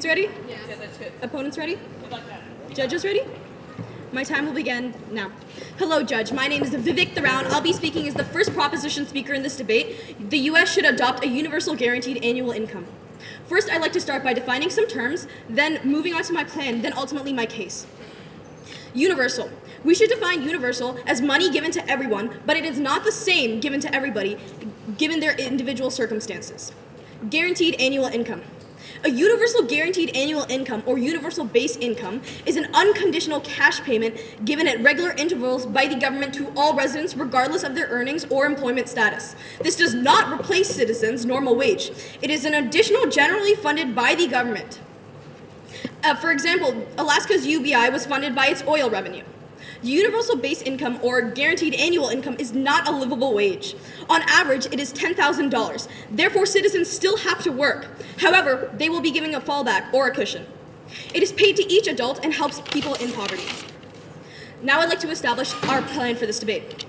Students ready? Yes. Yeah, that's good. Opponents ready? Good luck now. Judges ready? My time will begin now. Hello, Judge. My name is Vivek Tharaun. I'll be speaking as the first proposition speaker in this debate. The U.S. should adopt a universal guaranteed annual income. First, I'd like to start by defining some terms, then moving on to my plan, then ultimately my case. Universal. We should define universal as money given to everyone, but it is not the same given to everybody, given their individual circumstances. Guaranteed annual income. A universal guaranteed annual income, or universal base income, is an unconditional cash payment given at regular intervals by the government to all residents regardless of their earnings or employment status. This does not replace citizens' normal wage. It is an additional generally funded by the government. For example, Alaska's UBI was funded by its oil revenue. Universal base income, or guaranteed annual income, is not a livable wage. On average, it is $10,000. Therefore, citizens still have to work. However, they will be given a fallback or a cushion. It is paid to each adult and helps people in poverty. Now I'd like to establish our plan for this debate.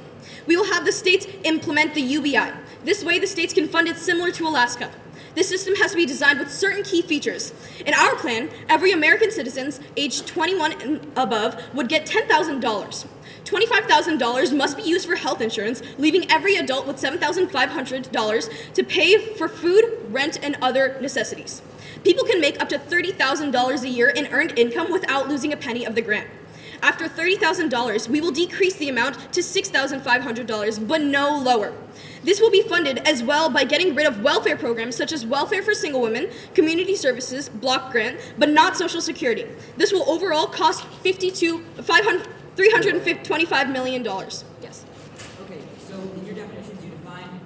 We will have the states implement the UBI. This way, the states can fund it similar to Alaska. This system has to be designed with certain key features. In our plan, every American citizen aged 21 and above would get $10,000. $25,000 must be used for health insurance, leaving every adult with $7,500 to pay for food, rent, and other necessities. People can make up to $30,000 a year in earned income without losing a penny of the grant. After $30,000, we will decrease the amount to $6,500, but no lower. This will be funded as well by getting rid of welfare programs such as welfare for single women, community services, block grant, but not Social Security. This will overall cost $325 million. Yes. Okay, so in your definitions, you define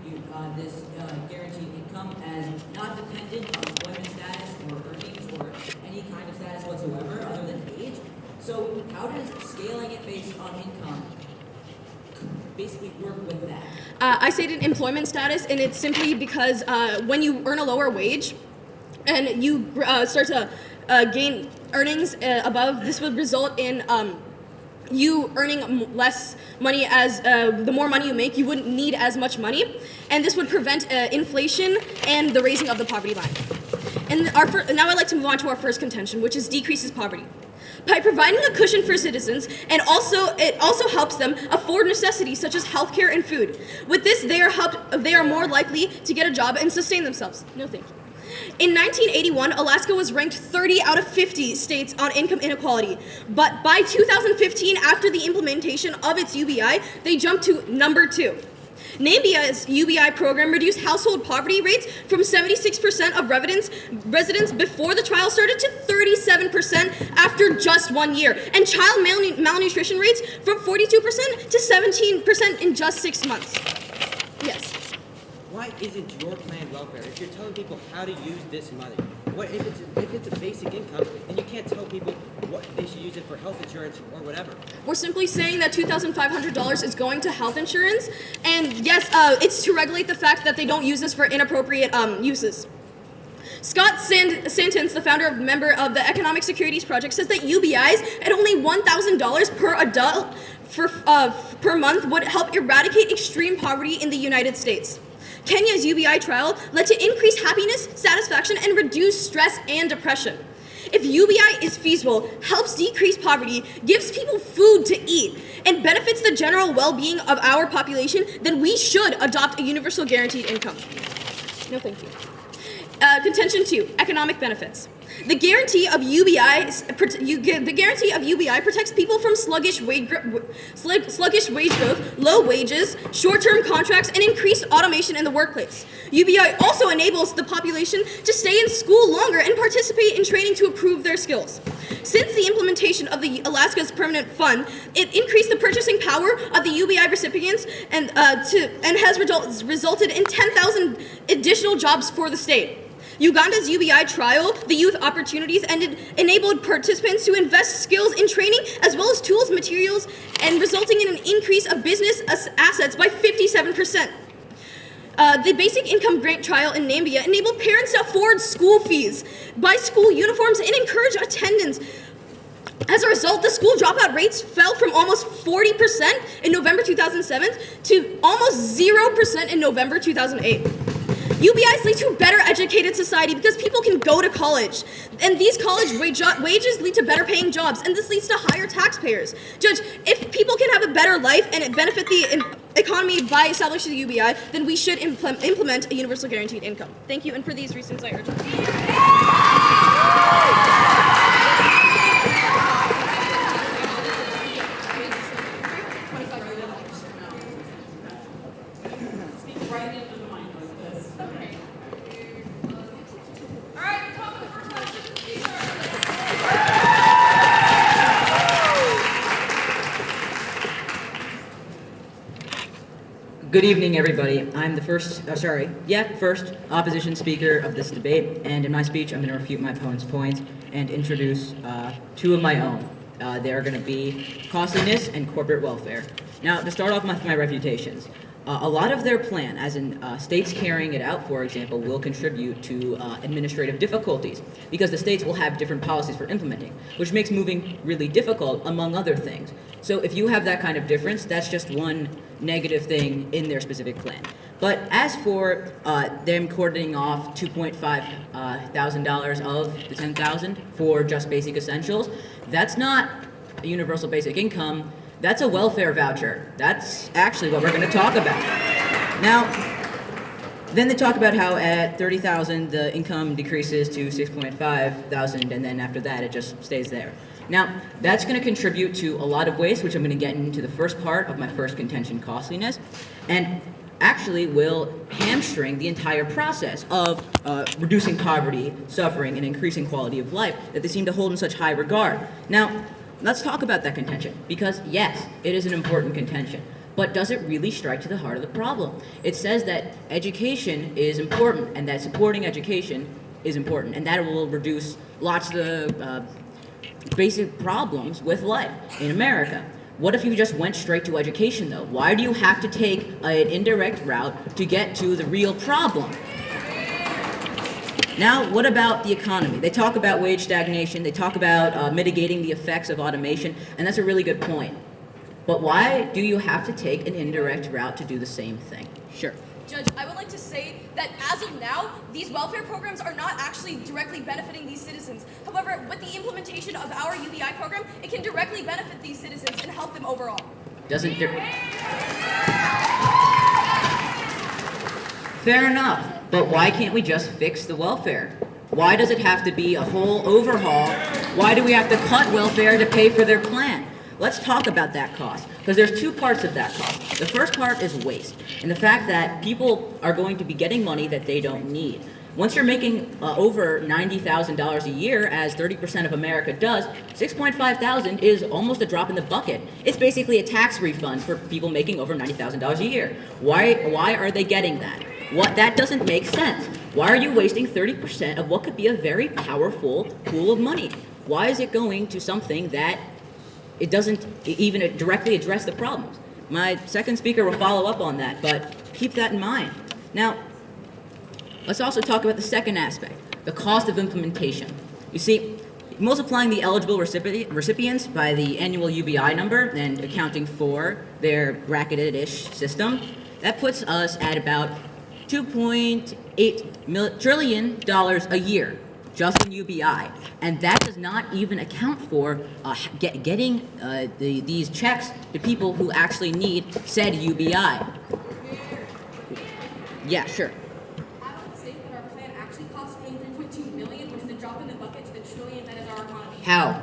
this guaranteed income as not dependent on employment status or earnings or any kind of status whatsoever other than age. So how does scaling it based on income basically work with that? I stated employment status, and it's simply because when you earn a lower wage and you start to gain earnings above, this would result in you earning less money. As the more money you make, you wouldn't need as much money, and this would prevent inflation and the raising of the poverty line. And now I'd like to move on to our first contention, which is decreases poverty. By providing a cushion for citizens, and it also helps them afford necessities such as healthcare and food. With this, they are more likely to get a job and sustain themselves. No thank you. In 1981, Alaska was ranked 30 out of 50 states on income inequality. But by 2015, after the implementation of its UBI, they jumped to number 2. Nambia's UBI program reduced household poverty rates from 76% of residents before the trial started to 37% after just 1 year, and child malnutrition rates from 42% to 17% in just 6 months. Yes. Why isn't your plan welfare if you're telling people how to use this money? What if it's a basic income, then you can't tell people what they should use it for health insurance or whatever. We're simply saying that $2,500 is going to health insurance, and yes, it's to regulate the fact that they don't use this for inappropriate uses. Scott Santens, the member of the Economic Securities Project, says that UBIs at only $1,000 per adult per month would help eradicate extreme poverty in the United States. Kenya's UBI trial led to increased happiness, satisfaction, and reduced stress and depression. If UBI is feasible, helps decrease poverty, gives people food to eat, and benefits the general well-being of our population, then we should adopt a universal guaranteed income. No, thank you. Contention 2, economic benefits. The guarantee of UBI protects people from sluggish wage growth, low wages, short-term contracts, and increased automation in the workplace. UBI also enables the population to stay in school longer and participate in training to improve their skills. Since the implementation of the Alaska's Permanent Fund, it increased the purchasing power of the UBI recipients and has resulted in 10,000 additional jobs for the state. Uganda's UBI trial, the youth opportunities, and enabled participants to invest skills in training as well as tools, materials, and resulting in an increase of business assets by 57%. The basic income grant trial in Namibia enabled parents to afford school fees, buy school uniforms, and encourage attendance. As a result, the school dropout rates fell from almost 40% in November 2007 to almost 0% in November 2008. UBIs lead to a better educated society because people can go to college. And these college wages lead to better paying jobs, and this leads to higher taxpayers. Judge, if people can have a better life and it benefit the economy by establishing the UBI, then we should implement a universal guaranteed income. Thank you, and for these reasons I urge Good evening, everybody. I'm the first opposition speaker of this debate, and in my speech, I'm going to refute my opponent's points and introduce two of my own. They are going to be costliness and corporate welfare. Now, to start off with my refutations, a lot of their plan, as in states carrying it out, for example, will contribute to administrative difficulties because the states will have different policies for implementing, which makes moving really difficult, among other things. So if you have that kind of difference, that's just one negative thing in their specific plan. But as for them cordoning off $2.5 thousand of the $10,000 for just basic essentials, that's not a universal basic income. That's a welfare voucher. That's actually what we're going to talk about. Now, then they talk about how at $30,000 the income decreases to $6.5 thousand, and then after that it just stays there. Now, that's going to contribute to a lot of waste, which I'm going to get into the first part of my first contention, costliness, and actually will hamstring the entire process of reducing poverty, suffering, and increasing quality of life that they seem to hold in such high regard. Now, let's talk about that contention, because yes, it is an important contention, but does it really strike to the heart of the problem? It says that education is important, and that supporting education is important, and that it will reduce lots of the basic problems with life in America. What if you just went straight to education, though? Why do you have to take an indirect route to get to the real problem? Now, what about the economy? They talk about wage stagnation, they talk about mitigating the effects of automation, and that's a really good point. But why do you have to take an indirect route to do the same thing? Sure. Judge, I would like to say that as of now, these welfare programs are not actually directly benefiting these citizens. However, with the implementation of our UBI program, it can directly benefit these citizens and help them overall. Fair enough, but why can't we just fix the welfare? Why does it have to be a whole overhaul? Why do we have to cut welfare to pay for their plan? Let's talk about that cost, because there's two parts of that cost. The first part is waste, and the fact that people are going to be getting money that they don't need. Once you're making over $90,000 a year, as 30% of America does, $6.5 thousand is almost a drop in the bucket. It's basically a tax refund for people making over $90,000 a year. Why are they getting that? That doesn't make sense. Why are you wasting 30% of what could be a very powerful pool of money? Why is it going to something that it doesn't even directly address the problems? My second speaker will follow up on that, but keep that in mind. Now, let's also talk about the second aspect, the cost of implementation. You see, multiplying the eligible recipients by the annual UBI number and accounting for their bracketed-ish system, that puts us at about $2.8 trillion a year just in UBI, and that does not even account for getting these checks to people who actually need said UBI. Yeah, sure. I would state that our plan actually costs only $3.2 million, which is a drop in the bucket to the trillion that is our economy. How?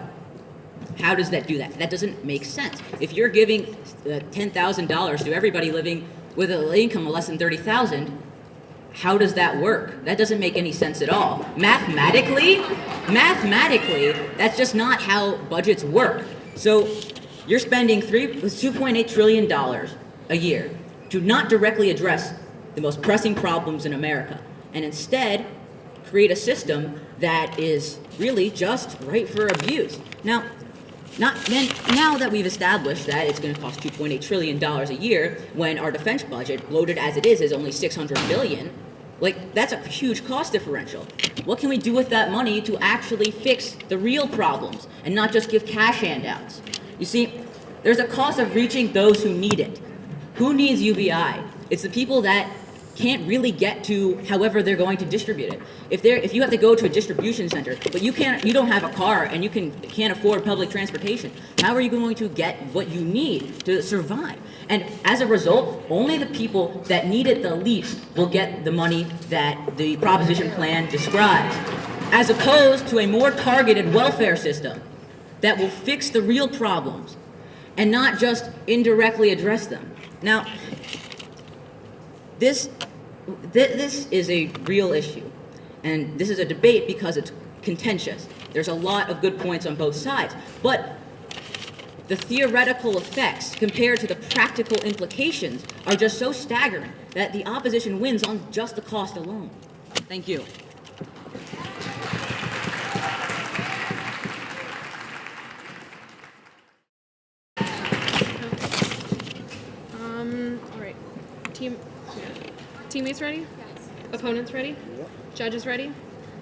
How does that do that? That doesn't make sense. If you're giving $10,000 to everybody living with an income of less than $30,000, how does that work? That doesn't make any sense at all. Mathematically, that's just not how budgets work. So you're spending $2.8 trillion a year to not directly address the most pressing problems in America, and instead create a system that is really just ripe for abuse. Now that we've established that it's going to cost $2.8 trillion a year, when our defense budget, bloated as it is only $600 billion, that's a huge cost differential. What can we do with that money to actually fix the real problems and not just give cash handouts? You see, there's a cost of reaching those who need it. Who needs UBI? It's the people that can't really get to however they're going to distribute it. If you have to go to a distribution center, but you don't have a car and you can't afford public transportation, how are you going to get what you need to survive? And as a result, only the people that need it the least will get the money that the proposition plan describes, as opposed to a more targeted welfare system that will fix the real problems and not just indirectly address them. Now, this is a real issue, and this is a debate because it's contentious. There's a lot of good points on both sides, but the theoretical effects compared to the practical implications are just so staggering that the opposition wins on just the cost alone. Thank you. All right. Teammates ready? Yes. Opponents ready? Yep. Judges ready?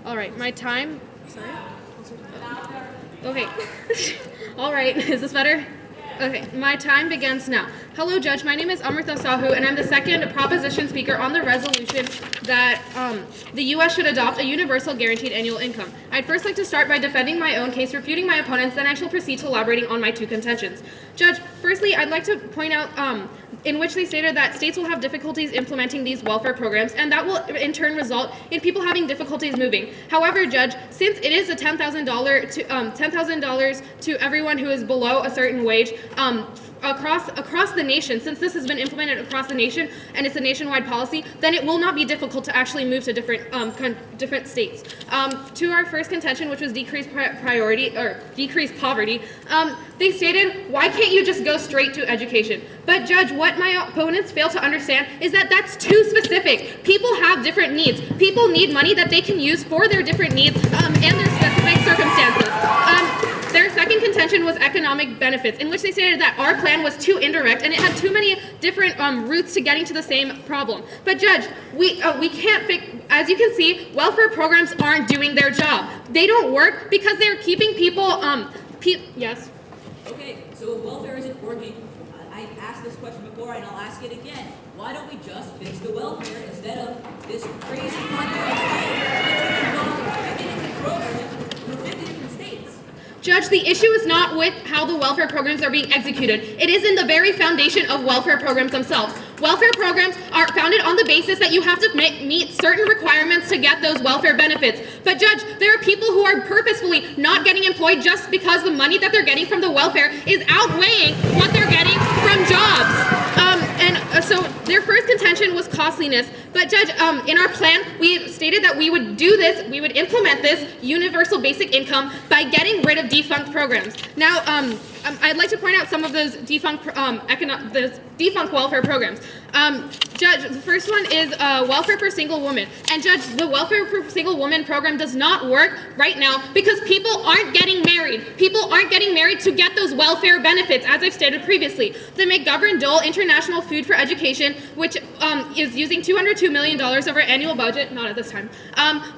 All right. My time. Sorry. Okay. All right. Is this better? Okay. My time begins now. Hello, Judge. My name is Amrita Sahu, and I'm the second proposition speaker on the resolution that the U.S. should adopt a universal guaranteed annual income. I'd first like to start by defending my own case, refuting my opponents, then I shall proceed to elaborating on my two contentions. Judge, firstly, I'd like to point out in which they stated that states will have difficulties implementing these welfare programs, and that will in turn result in people having difficulties moving. However, Judge, since it is a $10,000 to everyone who is below a certain wage, across the nation, since this has been implemented across the nation and it's a nationwide policy, then it will not be difficult to actually move to different states. To our first contention, which was decreased poverty, they stated, why can't you just go straight to education? But Judge, what my opponents fail to understand is that that's too specific. People have different needs. People need money that they can use for their different needs and their specific circumstances. Their second contention was economic benefits, in which they stated that our plan was too indirect and it had too many different routes to getting to the same problem. But Judge, we can't fix, as you can see, welfare programs aren't doing their job. They don't work because they're keeping people, yes? Okay, so if welfare isn't working, I asked this question before and I'll ask it again. Why don't we just fix the welfare instead of this crazy program for 50 different states? Judge, the issue is not with how the welfare programs are being executed. It is in the very foundation of welfare programs themselves. Welfare programs are founded on the basis that you have to meet certain requirements to get those welfare benefits. But Judge, there are people who are purposefully not getting employed just because the money that they're getting from the welfare is outweighing what they're getting from jobs. So their first contention was costliness. But Judge, in our plan, we stated that we would do this, we would implement this universal basic income by getting rid of defunct programs. Now, I'd like to point out some of those defunct welfare programs. Judge, the first one is welfare for single women. And Judge, the welfare for single women program does not work right now because people aren't getting married. People aren't getting married to get those welfare benefits, as I've stated previously. The McGovern-Dole International Food for Education, which is using $202 million over annual budget, not at this time,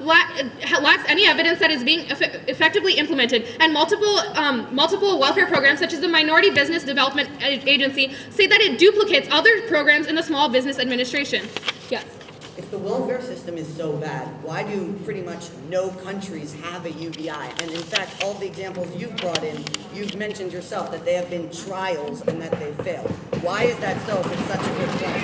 lacks any evidence that is being effectively implemented. And multiple welfare programs, such as the Minority Business Development Agency, say that it duplicates other programs in the Small Business Administration. Yes. If the welfare system is so bad, why do pretty much no countries have a UBI? And in fact, all the examples you've brought in, you've mentioned yourself that they have been trials and that they failed. Why is that so if it's such a good plan?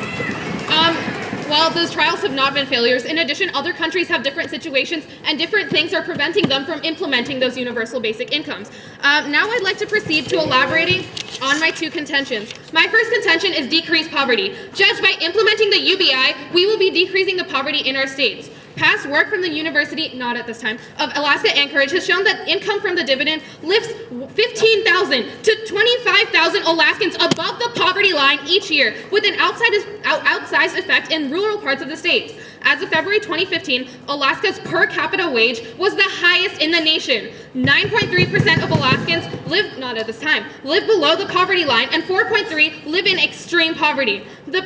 While those trials have not been failures, in addition, other countries have different situations and different things are preventing them from implementing those universal basic incomes. Now I'd like to proceed to elaborating on my two contentions. My first contention is decreased poverty. Judge, by implementing the UBI, we will be decreasing the poverty in our states. Past work from the University, not at this time, of Alaska Anchorage has shown that income from the dividend lifts 15,000 to 25,000 Alaskans above the poverty line each year, with an outsized effect in rural parts of the state. As of February 2015, Alaska's per capita wage was the highest in the nation. 9.3% of Alaskans live, not at this time, live below the poverty line, and 4.3% live in extreme poverty. The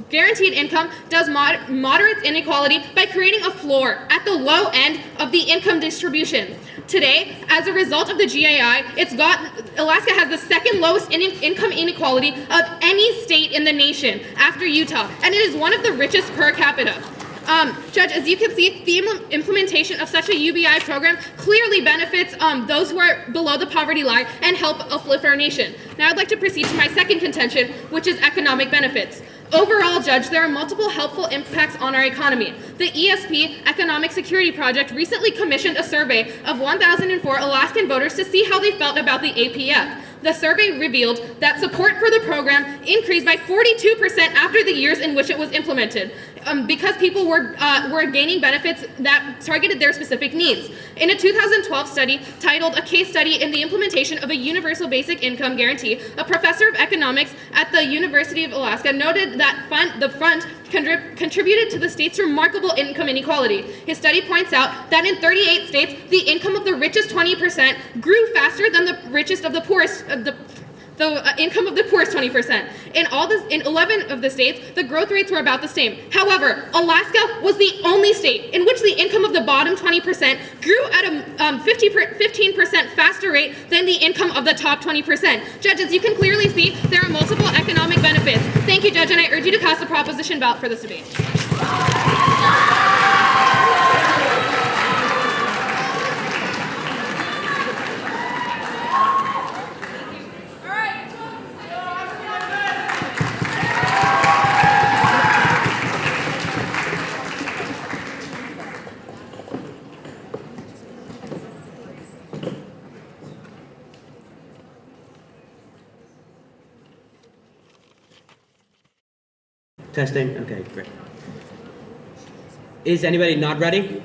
guaranteed income does moderates inequality by creating a floor at the low end of the income distribution. Today, as a result of the GAI, it's got Alaska has the second lowest income inequality of any state in the nation after Utah, and it is one of the richest per capita. Judge, as you can see, the implementation of such a UBI program clearly benefits those who are below the poverty line and help uplift our nation. Now I'd like to proceed to my second contention, which is economic benefits. Overall, Judge, there are multiple helpful impacts on our economy. The ESP Economic Security Project recently commissioned a survey of 1,004 Alaskan voters to see how they felt about the APF. The survey revealed that support for the program increased by 42% after the years in which it was implemented, because people were gaining benefits that targeted their specific needs. In a 2012 study titled "A Case Study in the Implementation of a Universal Basic Income Guarantee," a professor of economics at the University of Alaska noted that the fund contributed to the state's remarkable income inequality. His study points out that in 38 states, the income of the richest 20% grew faster than the richest of the poorest. The income of the poorest 20%. In 11 of the states, the growth rates were about the same. However, Alaska was the only state in which the income of the bottom 20% grew at a 15% faster rate than the income of the top 20%. Judges, you can clearly see there are multiple economic benefits. Thank you, Judge, and I urge you to cast the proposition ballot for this debate. Testing? Okay, great. Is anybody not ready?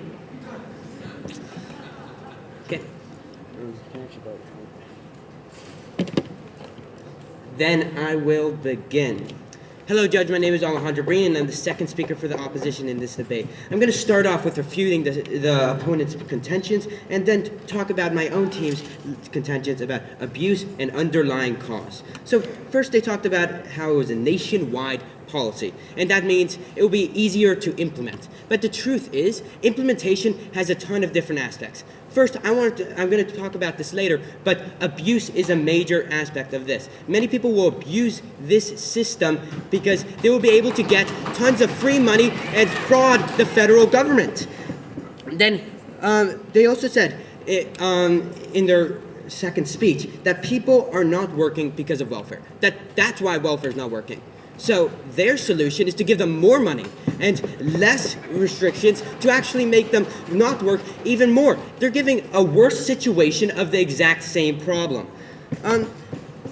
Okay. Then I will begin. Hello, Judge. My name is Alejandro Breen, and I'm the second speaker for the opposition in this debate. I'm going to start off with refuting the opponent's contentions, and then talk about my own team's contentions about abuse and underlying cause. So first, they talked about how it was a nationwide policy, and that means it will be easier to implement. But the truth is, implementation has a ton of different aspects. First, I'm going to talk about this later, but abuse is a major aspect of this. Many people will abuse this system because they will be able to get tons of free money and fraud the federal government. Then they also said in their second speech that people are not working because of welfare. That's why welfare is not working. So their solution is to give them more money and less restrictions to actually make them not work even more. They're giving a worse situation of the exact same problem.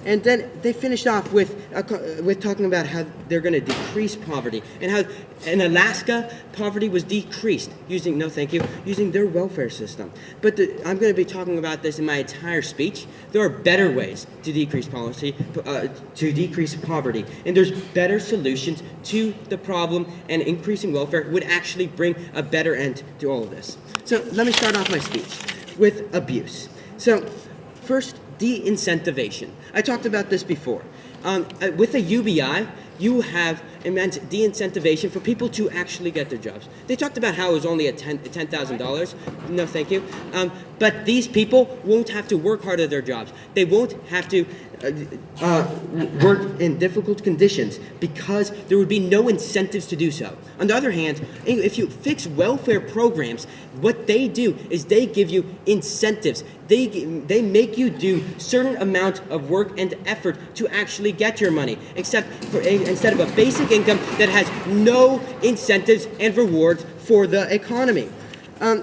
And then they finished off with talking about how they're going to decrease poverty, and how in Alaska poverty was decreased using their welfare system. But I'm going to be talking about this in my entire speech. There are better ways to decrease poverty, and there's better solutions to the problem. And increasing welfare would actually bring a better end to all of this. So let me start off my speech with abuse. So first, de-incentivation. I talked about this before. With a UBI, you have immense de-incentivation for people to actually get their jobs. They talked about how it was only $10,000. No, thank you. But these people won't have to work hard at their jobs. They won't have to work in difficult conditions because there would be no incentives to do so. On the other hand, if you fix welfare programs, what they do is they give you incentives. They make you do certain amount of work and effort to actually get your money, instead of a basic income that has no incentives and rewards for the economy.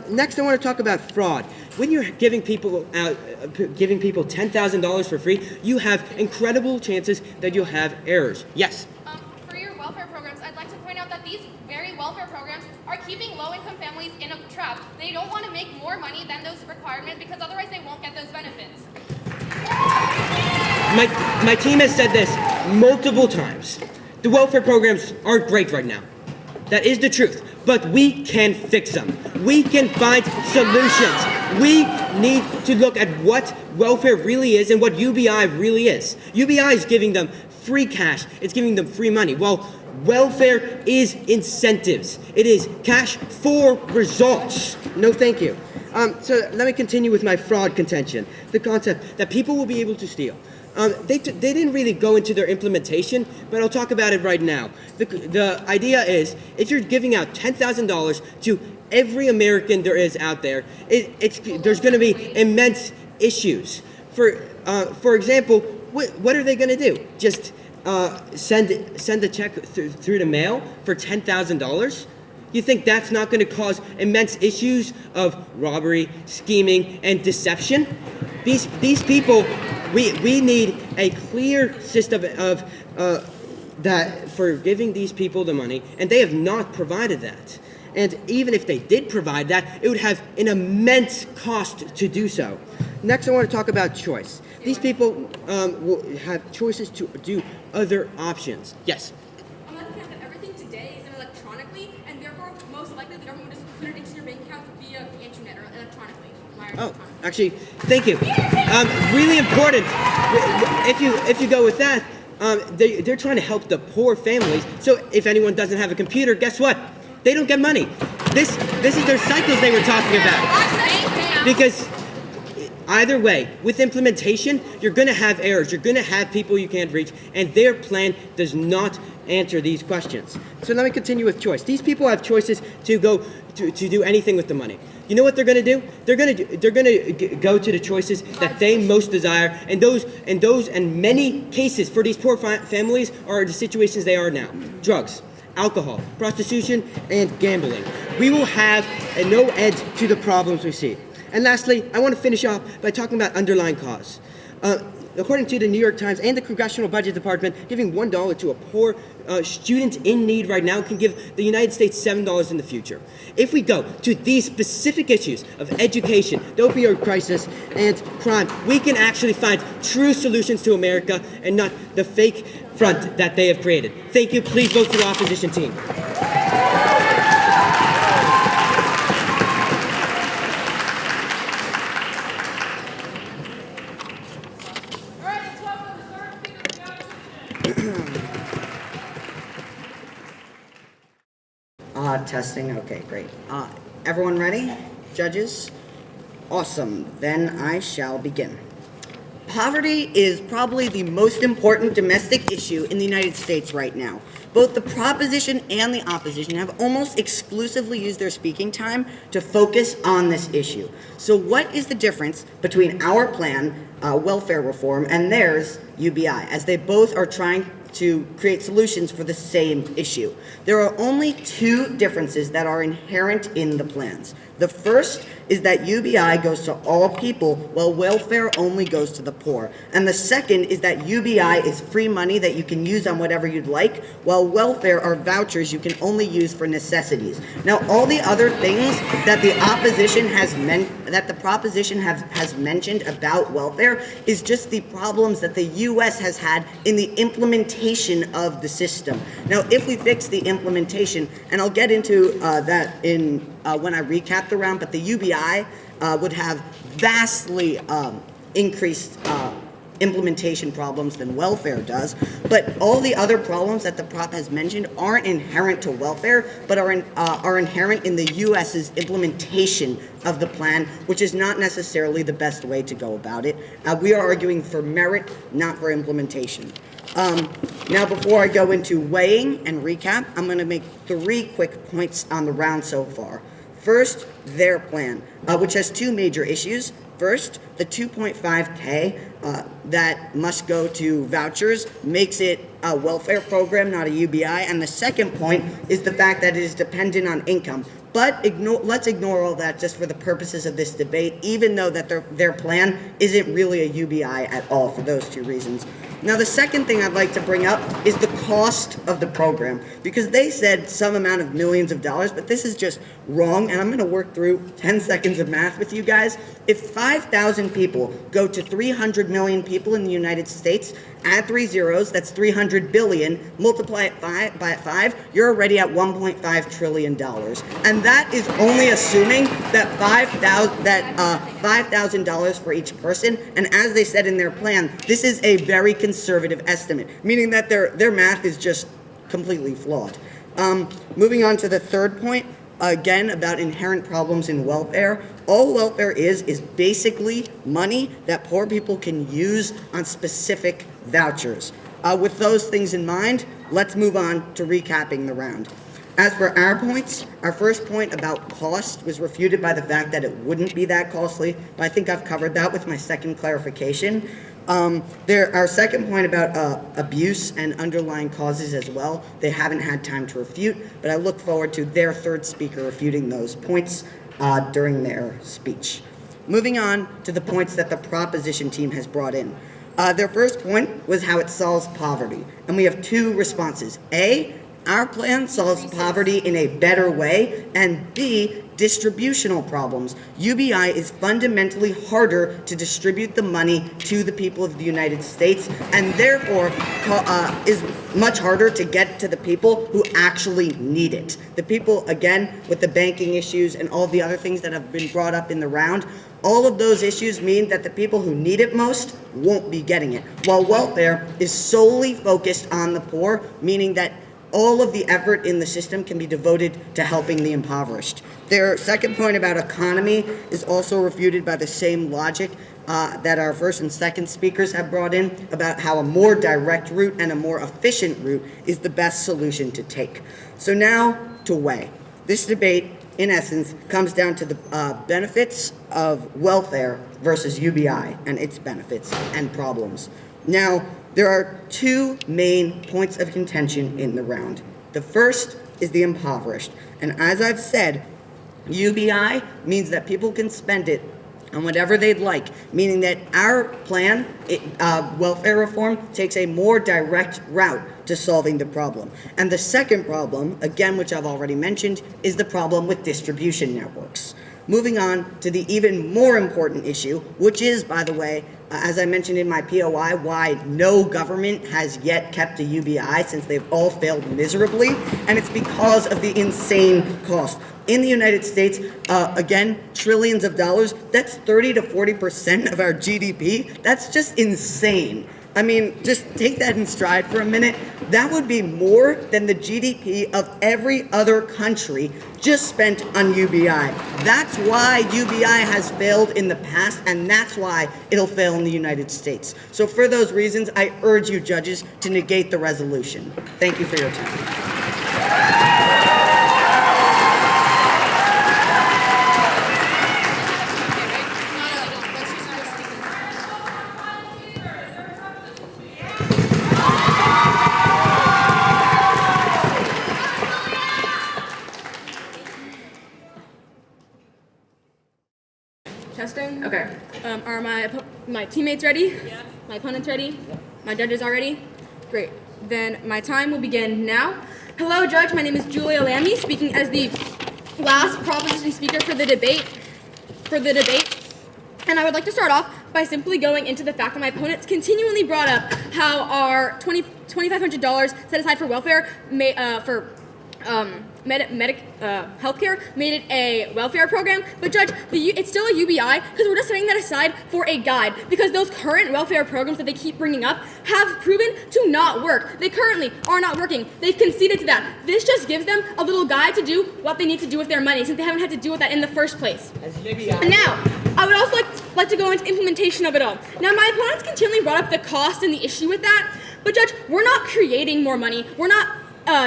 Next, I want to talk about fraud. When you're giving people $10,000 for free, you have incredible chances that you'll have errors. Yes. For your welfare programs, I'd like to point out that these very welfare programs are keeping low-income families in a trap. They don't want to make more money than those requirements because otherwise they won't get those benefits. My team has said this multiple times. The welfare programs are great right now. That is the truth. But we can fix them. We can find solutions. We need to look at what welfare really is and what UBI really is. UBI is giving them free cash. It's giving them free money. Well, Welfare is incentives. It is cash for results. No, thank you. So let me continue with my fraud contention. The concept that people will be able to steal. They didn't really go into their implementation, but I'll talk about it right now. The idea is, if you're giving out $10,000 to every American there is out there, there's going to be immense issues. For example, what are they going to do? Just send a check through the mail for $10,000? You think that's not going to cause immense issues of robbery, scheming, and deception? These people, we need a clear system of that for giving these people the money, and they have not provided that. And even if they did provide that, it would have an immense cost to do so. Next, I want to talk about choice. These people will have choices to do other options. Yes? I'm looking at that everything today is done electronically, and therefore, most likely, the government will just put it into your bank account via the internet or electronically. Oh, actually, thank you. Really important. If you go with that, they're trying to help the poor families. So if anyone doesn't have a computer, guess what? They don't get money. This is their cycles they were talking about. Because either way, with implementation, you're going to have errors. You're going to have people you can't reach, and their plan does not answer these questions. So let me continue with choice. These people have choices to go to do anything with the money. You know what they're going to do? They're going to go to the choices that they most desire, and those and many cases for these poor families are the situations they are now: drugs, alcohol, prostitution, and gambling. We will have no end to the problems we see. And lastly, I want to finish off by talking about underlying cause. According to the New York Times and the Congressional Budget Department, giving $1 to a poor student in need right now can give the United States $7 in the future. If we go to these specific issues of education, the opioid crisis, and crime, we can actually find true solutions to America and not the fake front that they have created. Thank you. Please vote for the opposition team. Testing. Okay, great. Everyone ready? Judges? Awesome. Then I shall begin. Poverty is probably the most important domestic issue in the United States right now. Both the proposition and the opposition have almost exclusively used their speaking time to focus on this issue. So what is the difference between our plan, welfare reform, and theirs, UBI, as they both are trying to create solutions for the same issue? There are only two differences that are inherent in the plans. The first is that UBI goes to all people, while welfare only goes to the poor. And the second is that UBI is free money that you can use on whatever you'd like, while welfare are vouchers you can only use for necessities. Now, all the other things that the opposition has that the proposition has mentioned about welfare is just the problems that the U.S. has had in the implementation of the system. Now, if we fix the implementation, and I'll get into that in when I recap the round, but the UBI would have vastly increased implementation problems than welfare does. But all the other problems that the prop has mentioned aren't inherent to welfare, but are inherent in the U.S.'s implementation of the plan, which is not necessarily the best way to go about it. We are arguing for merit, not for implementation. Now, before I go into weighing and recap, I'm going to make 3 quick points on the round so far. First, their plan, which has 2 major issues. First, the $2.5K that must go to vouchers makes it a welfare program, not a UBI. And the second point is the fact that it is dependent on income. But let's ignore all that just for the purposes of this debate, even though that their plan isn't really a UBI at all for those 2 reasons. Now, the second thing I'd like to bring up is the cost of the program, because they said some amount of millions of dollars, but this is just wrong, and I'm going to work through 10 seconds of math with you guys. If 5,000 people go to 300 million people in the United States, add 3 zeros, that's 300 billion, multiply it by 5, you're already at $1.5 trillion. And that is only assuming that $5,000 for each person, and as they said in their plan, this is a very conservative estimate, meaning that their math is just completely flawed. Moving on to the third point, again, about inherent problems in welfare. All welfare is basically money that poor people can use on specific vouchers. With those things in mind, let's move on to recapping the round. As for our points, our first point about cost was refuted by the fact that it wouldn't be that costly, but I think I've covered that with my second clarification. Our second point about abuse and underlying causes as well, they haven't had time to refute, but I look forward to their third speaker refuting those points during their speech. Moving on to the points that the proposition team has brought in. Their first point was how it solves poverty, and we have two responses. A, our plan solves poverty in a better way, and B, distributional problems. UBI is fundamentally harder to distribute the money to the people of the United States, and therefore is much harder to get to the people who actually need it. The people, again, with the banking issues and all the other things that have been brought up in the round, all of those issues mean that the people who need it most won't be getting it, while welfare is solely focused on the poor, meaning that all of the effort in the system can be devoted to helping the impoverished. Their second point about economy is also refuted by the same logic that our first and second speakers have brought in about how a more direct route and a more efficient route is the best solution to take. So now to weigh. This debate, in essence, comes down to the benefits of welfare versus UBI and its benefits and problems. Now, there are two main points of contention in the round. The first is the impoverished. And as I've said, UBI means that people can spend it on whatever they'd like, meaning that our plan, welfare reform, takes a more direct route to solving the problem. And the second problem, again, which I've already mentioned, is the problem with distribution networks. Moving on to the even more important issue, which is, by the way, as I mentioned in my POI, why no government has yet kept a UBI since they've all failed miserably, and it's because of the insane cost. In the United States, again, trillions of dollars, that's 30 to 40% of our GDP. That's just insane. I mean, just take that in stride for a minute. That would be more than the GDP of every other country just spent on UBI. That's why UBI has failed in the past, and that's why it'll fail in the United States. So for those reasons, I urge you judges to negate the resolution. Thank you for your time. Testing? Okay. Are my teammates ready? Yeah. My opponents ready? Yeah. My judges are ready? Great. Then my time will begin now. Hello, Judge. My name is Julia Lamy, speaking as the last proposition speaker for the debate. And I would like to start off by simply going into the fact that my opponents continually brought up how our $2,500 set aside for welfare healthcare made it a welfare program, but Judge, it's still a UBI because we're just setting that aside for a guide, because those current welfare programs that they keep bringing up have proven to not work. They currently are not working. They've conceded to that. This just gives them a little guide to do what they need to do with their money, since they haven't had to deal with that in the first place. And now, I would also like to go into implementation of it all. Now, my opponents continually brought up the cost and the issue with that, but Judge, we're not creating more money. We're not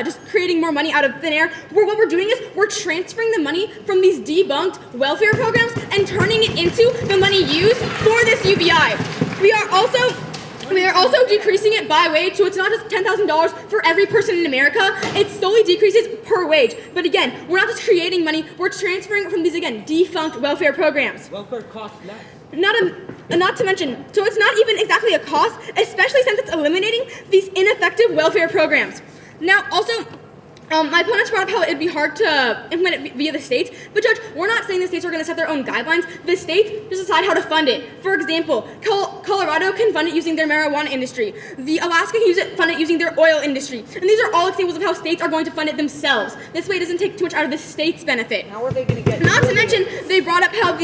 just creating more money out of thin air. What we're doing is we're transferring the money from these debunked welfare programs and turning it into the money used for this UBI. We are also decreasing it by wage, so it's not just $10,000 for every person in America. It solely decreases per wage. But again, we're not just creating money, we're transferring it from these, again, defunct welfare programs. Welfare costs less. Not to mention, so it's not even exactly a cost, especially since it's eliminating these ineffective welfare programs. Now, also, my opponents brought up how it'd be hard to implement it via the states, but Judge, we're not saying the states are going to set their own guidelines. The states just decide how to fund it. For example, Colorado can fund it using their marijuana industry. Alaska can fund it using their oil industry. And these are all examples of how states are going to fund it themselves. This way it doesn't take too much out of the state's benefit. How are they going to get? Not to mention, they brought up how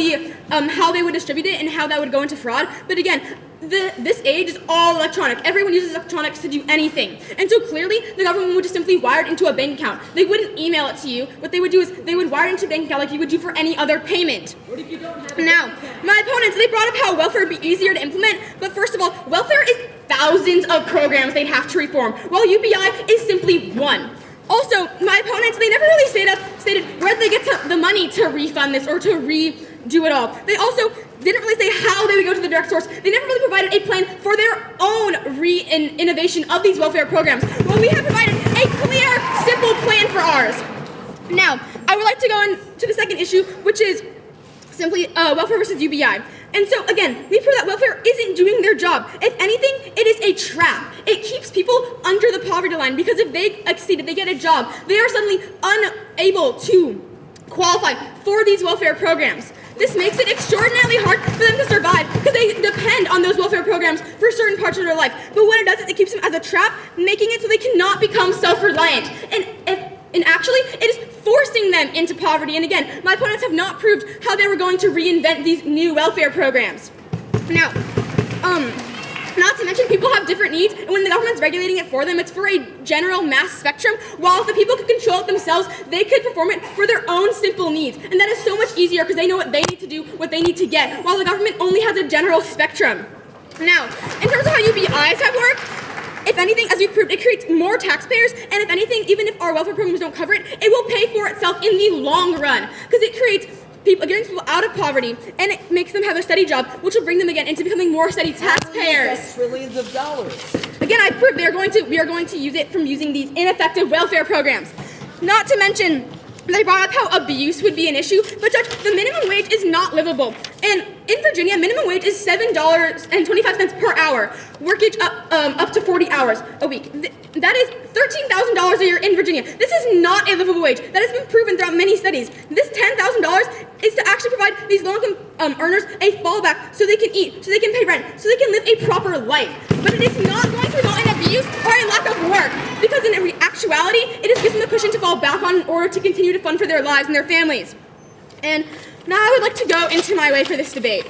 how they would distribute it and how that would go into fraud. But again, this age is all electronic. Everyone uses electronics to do anything. And so clearly, the government would just simply wire it into a bank account. They wouldn't email it to you. What they would do is they would wire it into a bank account like you would do for any other payment. Now, my opponents, they brought up how welfare would be easier to implement, but first of all, welfare is thousands of programs they'd have to reform, while UBI is simply one. Also, my opponents, they never really stated where they get the money to refund this or to redo it all. They also didn't really say how they would go to the direct source. They never really provided a plan for their own innovation of these welfare programs. Well, we have provided a clear, simple plan for ours. Now, I would like to go into the second issue, which is simply welfare versus UBI. And so, again, we prove that welfare isn't doing their job. If anything, it is a trap. It keeps people under the poverty line because if they exceed, if they get a job, they are suddenly unable to qualify for these welfare programs. This makes it extraordinarily hard for them to survive because they depend on those welfare programs for certain parts of their life. But what it does is it keeps them as a trap, making it so they cannot become self-reliant. And actually, it is forcing them into poverty. And again, my opponents have not proved how they were going to reinvent these new welfare programs. Now, not to mention people have different needs, and when the government's regulating it for them, it's for a general mass spectrum, while if the people could control it themselves, they could perform it for their own simple needs. And that is so much easier because they know what they need to do, what they need to get, while the government only has a general spectrum. Now, in terms of how UBIs have worked, if anything, as we've proved, it creates more taxpayers, and if anything, even if our welfare programs don't cover it, it will pay for itself in the long run, because it creates getting people out of poverty, and it makes them have a steady job, which will bring them again into becoming more steady taxpayers. That's trillions of dollars. Again, I proved we are going to use it from using these ineffective welfare programs. Not to mention, they brought up how abuse would be an issue, but Judge, the minimum wage is not livable. And in Virginia, minimum wage is $7.25 per hour, workage up to 40 hours a week. That is $13,000 a year in Virginia. This is not a livable wage. That has been proven throughout many studies. This $10,000 is to actually provide these low-income earners a fallback so they can eat, so they can pay rent, so they can live a proper life. But it is not going to result in abuse or a lack of work, because in actuality, it just gives them a cushion to fall back on in order to continue to fund for their lives and their families. And now I would like to go into my way for this debate.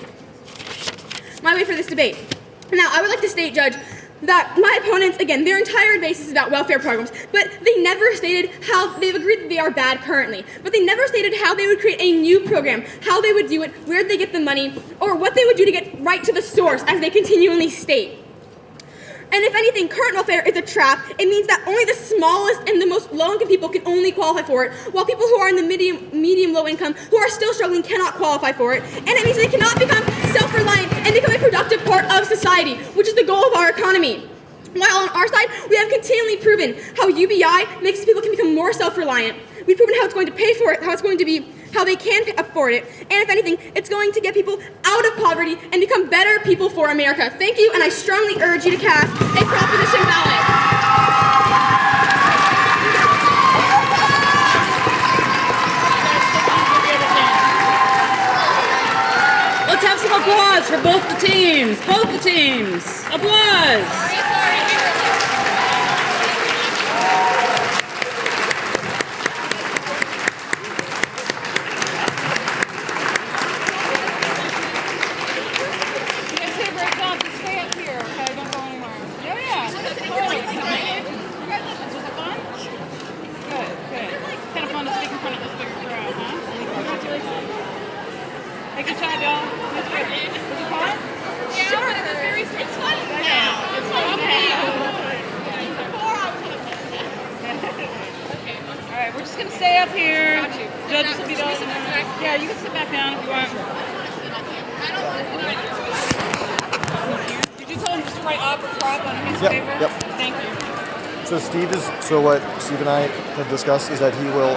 Now, I would like to state, Judge, that my opponents, again, their entire basis is about welfare programs, but they never stated how, they've agreed that they are bad currently, but they never stated how they would create a new program, how they would do it, where they get the money, or what they would do to get right to the source, as they continually state. And if anything, current welfare is a trap. It means that only the smallest and the most low-income people can only qualify for it, while people who are in the medium low income, who are still struggling, cannot qualify for it. And it means they cannot become self-reliant and become a productive part of society, which is the goal of our economy. While on our side, we have continually proven how UBI makes people can become more self-reliant. We've proven how it's going to pay for it, how they can afford it, and if anything, it's going to get people out of poverty and become better people for America. Thank you, and I strongly urge you to cast a proposition ballot. Let's have some applause for both the teams. Applause. We're just gonna stay up here. Judges will be done. Yeah, you can sit back down if you want. Did you tell him just to write op or prop on a piece of paper? Yep. Thank you. So what Steve and I have discussed is that he will